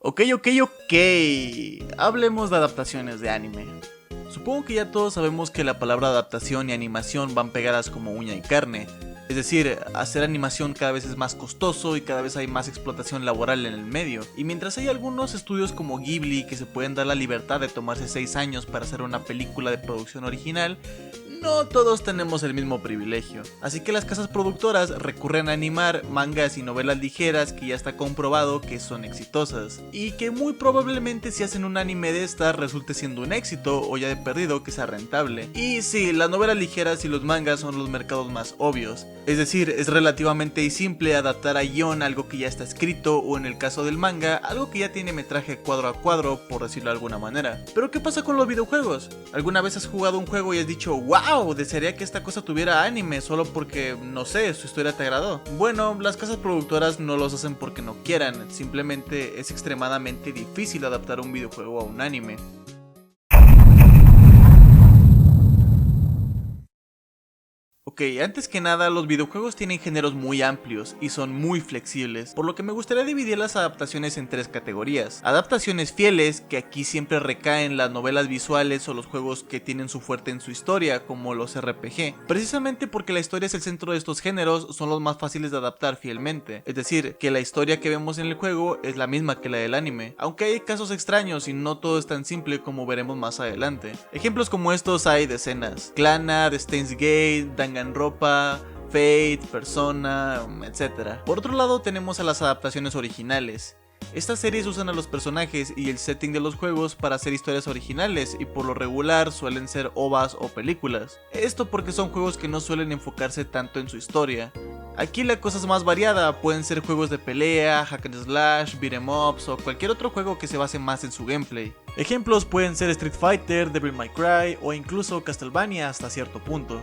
Ok. Hablemos de adaptaciones de anime. Supongo que ya todos sabemos que la palabra adaptación y animación van pegadas como uña y carne. Es decir, hacer animación cada vez es más costoso y cada vez hay más explotación laboral en el medio. Y mientras hay algunos estudios como Ghibli que se pueden dar la libertad de tomarse 6 años para hacer una película de producción original, no todos tenemos el mismo privilegio. Así que las casas productoras recurren a animar mangas y novelas ligeras que ya está comprobado que son exitosas. Y que muy probablemente si hacen un anime de estas resulte siendo un éxito o ya de perdido que sea rentable. Y sí, las novelas ligeras y los mangas son los mercados más obvios. Es decir, es relativamente simple adaptar a guión algo que ya está escrito o en el caso del manga, algo que ya tiene metraje cuadro a cuadro, por decirlo de alguna manera. Pero ¿qué pasa con los videojuegos? ¿Alguna vez has jugado un juego y has dicho wow, desearía que esta cosa tuviera anime solo porque, no sé, su historia te agradó? Bueno, las casas productoras no los hacen porque no quieran, simplemente es extremadamente difícil adaptar un videojuego a un anime. Ok, antes que nada, los videojuegos tienen géneros muy amplios y son muy flexibles, por lo que me gustaría dividir las adaptaciones en 3 categorías. Adaptaciones fieles, que aquí siempre recaen las novelas visuales o los juegos que tienen su fuerte en su historia, como los RPG. Precisamente porque la historia es el centro de estos géneros, son los más fáciles de adaptar fielmente. Es decir, que la historia que vemos en el juego es la misma que la del anime, aunque hay casos extraños y no todo es tan simple como veremos más adelante. Ejemplos como estos hay decenas: Clannad, Steins Gate, Danganronpa, Fate, Persona, etc. Por otro lado tenemos a las adaptaciones originales. Estas series usan a los personajes y el setting de los juegos para hacer historias originales y por lo regular suelen ser OVAs o películas. Esto porque son juegos que no suelen enfocarse tanto en su historia. Aquí la cosa es más variada, pueden ser juegos de pelea, hack and slash, beat'em ups o cualquier otro juego que se base más en su gameplay. Ejemplos pueden ser Street Fighter, Devil May Cry o incluso Castlevania hasta cierto punto.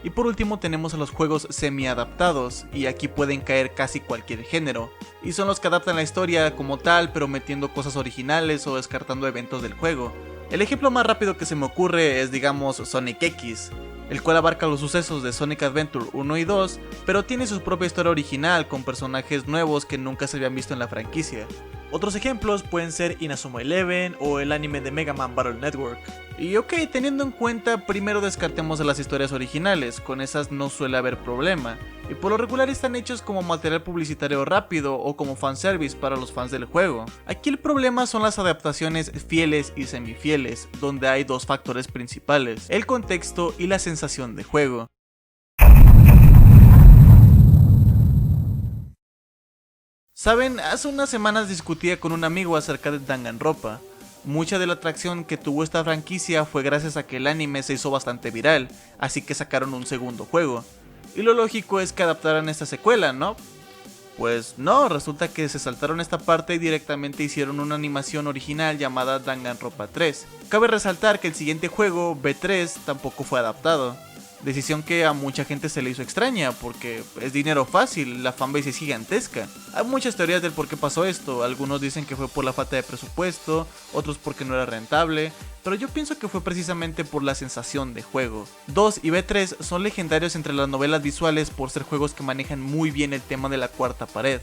Y por último tenemos a los juegos semi-adaptados, y aquí pueden caer casi cualquier género, y son los que adaptan la historia como tal pero metiendo cosas originales o descartando eventos del juego. El ejemplo más rápido que se me ocurre es, digamos, Sonic X, el cual abarca los sucesos de Sonic Adventure 1 y 2, pero tiene su propia historia original con personajes nuevos que nunca se habían visto en la franquicia. Otros ejemplos pueden ser Inazuma Eleven o el anime de Mega Man Battle Network. Y ok, teniendo en cuenta, primero descartemos a las historias originales, con esas no suele haber problema, y por lo regular están hechos como material publicitario rápido o como fanservice para los fans del juego. Aquí el problema son las adaptaciones fieles y semifieles, donde hay 2 factores principales: el contexto y la sensación de juego. Saben, hace unas semanas discutía con un amigo acerca de Danganronpa. Mucha de la atracción que tuvo esta franquicia fue gracias a que el anime se hizo bastante viral, así que sacaron un segundo juego. Y lo lógico es que adaptaran esta secuela, ¿no? Pues no, resulta que se saltaron esta parte y directamente hicieron una animación original llamada Danganronpa 3. Cabe resaltar que el siguiente juego, B3, tampoco fue adaptado. Decisión que a mucha gente se le hizo extraña, porque es dinero fácil, la fanbase es gigantesca. Hay muchas teorías del por qué pasó esto, algunos dicen que fue por la falta de presupuesto, otros porque no era rentable, pero yo pienso que fue precisamente por la sensación de juego. 2 y B3 son legendarios entre las novelas visuales por ser juegos que manejan muy bien el tema de la cuarta pared.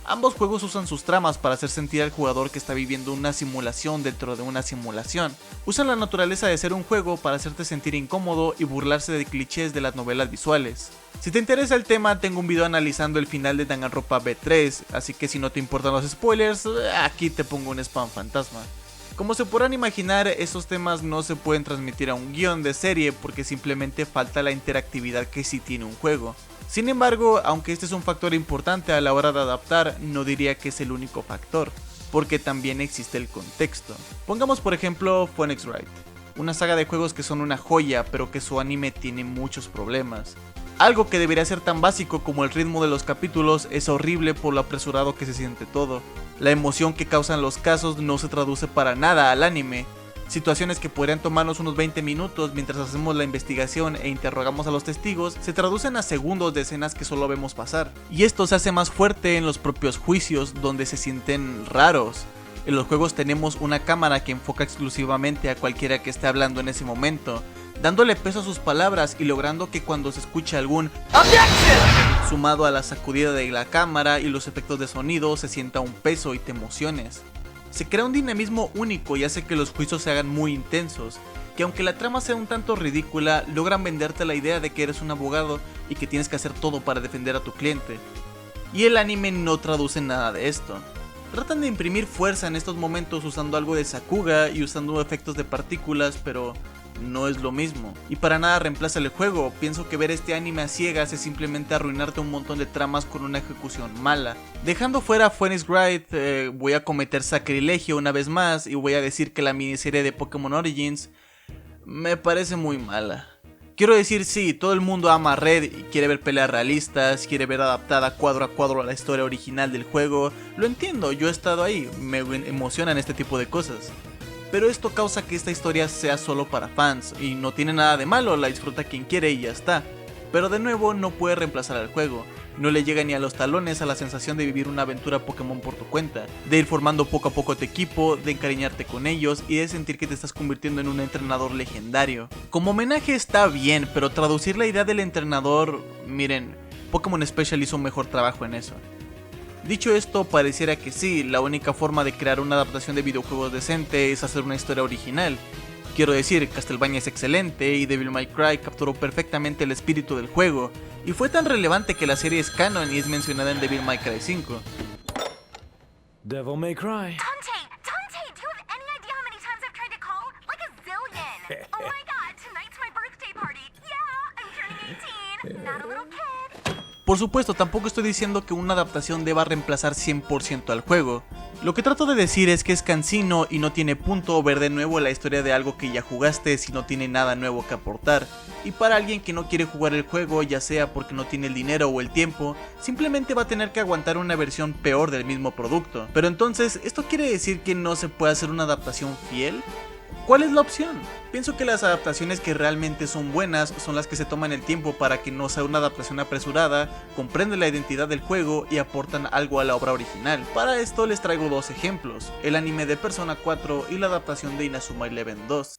Ambos juegos usan sus tramas para hacer sentir al jugador que está viviendo una simulación dentro de una simulación. Usan la naturaleza de ser un juego para hacerte sentir incómodo y burlarse de clichés de las novelas visuales. Si te interesa el tema, tengo un video analizando el final de Danganronpa B3, así que si no te importan los spoilers, aquí te pongo un spam fantasma. Como se podrán imaginar, estos temas no se pueden transmitir a un guión de serie porque simplemente falta la interactividad que sí tiene un juego. Sin embargo, aunque este es un factor importante a la hora de adaptar, no diría que es el único factor, porque también existe el contexto. Pongamos por ejemplo Phoenix Wright, una saga de juegos que son una joya pero que su anime tiene muchos problemas. Algo que debería ser tan básico como el ritmo de los capítulos es horrible por lo apresurado que se siente todo. La emoción que causan los casos no se traduce para nada al anime. Situaciones que podrían tomarnos unos 20 minutos mientras hacemos la investigación e interrogamos a los testigos se traducen a segundos de escenas que solo vemos pasar. Y esto se hace más fuerte en los propios juicios, donde se sienten raros. En los juegos tenemos una cámara que enfoca exclusivamente a cualquiera que esté hablando en ese momento, dándole peso a sus palabras y logrando que cuando se escuche algún OBJECTION, sumado a la sacudida de la cámara y los efectos de sonido, se sienta un peso y te emociones. Se crea un dinamismo único y hace que los juicios se hagan muy intensos, que aunque la trama sea un tanto ridícula, logran venderte la idea de que eres un abogado y que tienes que hacer todo para defender a tu cliente. Y el anime no traduce nada de esto. Tratan de imprimir fuerza en estos momentos usando algo de Sakuga y usando efectos de partículas, pero no es lo mismo. Y para nada reemplaza el juego. Pienso que ver este anime a ciegas es simplemente arruinarte un montón de tramas con una ejecución mala. Dejando fuera Phoenix Wright, voy a cometer sacrilegio una vez más y voy a decir que la miniserie de Pokémon Origins me parece muy mala. Quiero decir, sí, todo el mundo ama a Red y quiere ver peleas realistas, quiere ver adaptada a cuadro a la historia original del juego. Lo entiendo, yo he estado ahí, me emocionan este tipo de cosas. Pero esto causa que esta historia sea solo para fans, y no tiene nada de malo, la disfruta quien quiere y ya está. Pero de nuevo no puede reemplazar al juego. No le llega ni a los talones a la sensación de vivir una aventura Pokémon por tu cuenta, de ir formando poco a poco tu equipo, de encariñarte con ellos y de sentir que te estás convirtiendo en un entrenador legendario. Como homenaje está bien, pero traducir la idea del entrenador, miren, Pokémon Special hizo un mejor trabajo en eso. Dicho esto, pareciera que sí, la única forma de crear una adaptación de videojuegos decente es hacer una historia original. Quiero decir, Castlevania es excelente y Devil May Cry capturó perfectamente el espíritu del juego, y fue tan relevante que la serie es canon y es mencionada en Devil May Cry 5. Devil May Cry. Dante, do you have any idea how many times I've tried to call? Like a zillion. Oh my god, tonight's my birthday party. Yeah, I'm turning 18. Not a little kid. Por supuesto, tampoco estoy diciendo que una adaptación deba reemplazar 100% al juego. Lo que trato de decir es que es cansino y no tiene punto ver de nuevo la historia de algo que ya jugaste si no tiene nada nuevo que aportar. Y para alguien que no quiere jugar el juego, ya sea porque no tiene el dinero o el tiempo, simplemente va a tener que aguantar una versión peor del mismo producto. Pero entonces, ¿esto quiere decir que no se puede hacer una adaptación fiel? ¿Cuál es la opción? Pienso que las adaptaciones que realmente son buenas son las que se toman el tiempo para que no sea una adaptación apresurada, comprenden la identidad del juego y aportan algo a la obra original. Para esto les traigo dos ejemplos, el anime de Persona 4 y la adaptación de Inazuma Eleven 2.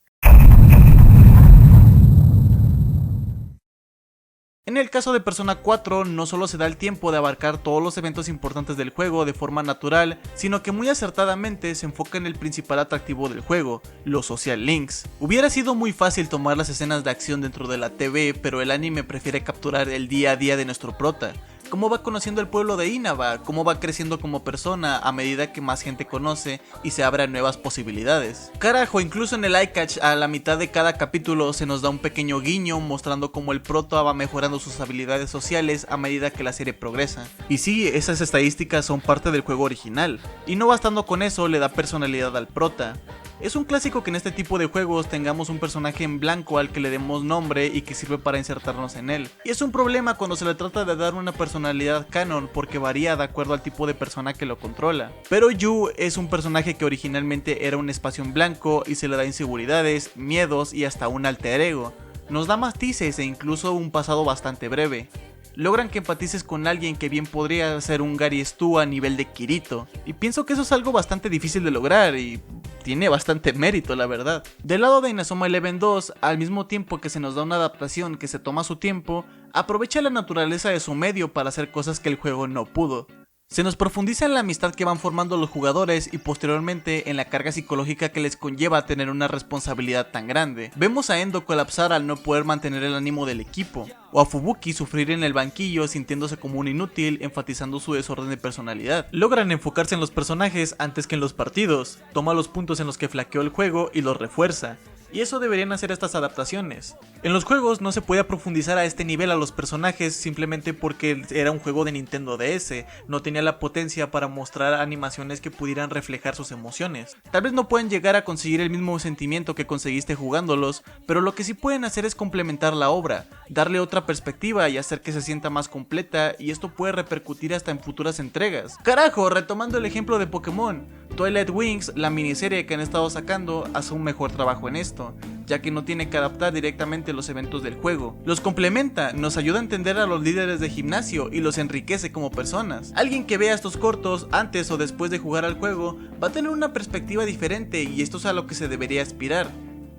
En el caso de Persona 4 no solo se da el tiempo de abarcar todos los eventos importantes del juego de forma natural, sino que muy acertadamente se enfoca en el principal atractivo del juego, los social links. Hubiera sido muy fácil tomar las escenas de acción dentro de la TV, pero el anime prefiere capturar el día a día de nuestro prota. Cómo va conociendo el pueblo de Inaba, cómo va creciendo como persona a medida que más gente conoce y se abren nuevas posibilidades. Carajo, incluso en el iCatch a la mitad de cada capítulo se nos da un pequeño guiño mostrando cómo el prota va mejorando sus habilidades sociales a medida que la serie progresa. Y sí, esas estadísticas son parte del juego original. Y no bastando con eso, le da personalidad al prota. Es un clásico que en este tipo de juegos tengamos un personaje en blanco al que le demos nombre y que sirve para insertarnos en él. Y es un problema cuando se le trata de dar una personalidad canon porque varía de acuerdo al tipo de persona que lo controla. Pero Yu es un personaje que originalmente era un espacio en blanco y se le da inseguridades, miedos y hasta un alter ego. Nos da matices e incluso un pasado bastante breve. Logran que empatices con alguien que bien podría ser un Gary Stu a nivel de Kirito. Y pienso que eso es algo bastante difícil de lograr y tiene bastante mérito, la verdad. Del lado de Inazuma Eleven 2, al mismo tiempo que se nos da una adaptación que se toma su tiempo, aprovecha la naturaleza de su medio para hacer cosas que el juego no pudo. Se nos profundiza en la amistad que van formando los jugadores y posteriormente en la carga psicológica que les conlleva tener una responsabilidad tan grande. Vemos a Endo colapsar al no poder mantener el ánimo del equipo, o a Fubuki sufrir en el banquillo sintiéndose como un inútil, enfatizando su desorden de personalidad. Logran enfocarse en los personajes antes que en los partidos, toma los puntos en los que flaqueó el juego y los refuerza. Y eso deberían hacer estas adaptaciones. En los juegos no se podía profundizar a este nivel a los personajes simplemente porque era un juego de Nintendo DS, no tenía la potencia para mostrar animaciones que pudieran reflejar sus emociones. Tal vez no pueden llegar a conseguir el mismo sentimiento que conseguiste jugándolos, pero lo que sí pueden hacer es complementar la obra, darle otra perspectiva y hacer que se sienta más completa, y esto puede repercutir hasta en futuras entregas. Carajo, retomando el ejemplo de Pokémon, Twilight Wings, la miniserie que han estado sacando, hace un mejor trabajo en esto, ya que no tiene que adaptar directamente los eventos del juego. Los complementa, nos ayuda a entender a los líderes de gimnasio y los enriquece como personas. Alguien que vea estos cortos antes o después de jugar al juego va a tener una perspectiva diferente y esto es a lo que se debería aspirar.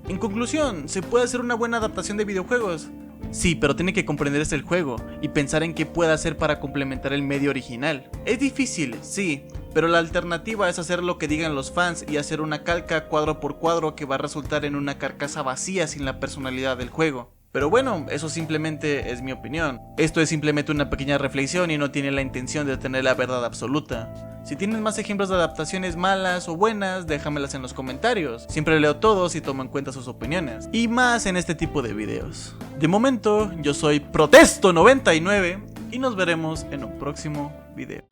En conclusión, ¿se puede hacer una buena adaptación de videojuegos? Sí, pero tiene que comprenderse el juego y pensar en qué puede hacer para complementar el medio original. Es difícil, sí, pero la alternativa es hacer lo que digan los fans y hacer una calca cuadro por cuadro que va a resultar en una carcasa vacía sin la personalidad del juego. Pero bueno, eso simplemente es mi opinión. Esto es simplemente una pequeña reflexión y no tiene la intención de tener la verdad absoluta. Si tienes más ejemplos de adaptaciones malas o buenas, déjamelas en los comentarios. Siempre leo todos y tomo en cuenta sus opiniones. Y más en este tipo de videos. De momento, yo soy Protesto99 y nos veremos en un próximo video.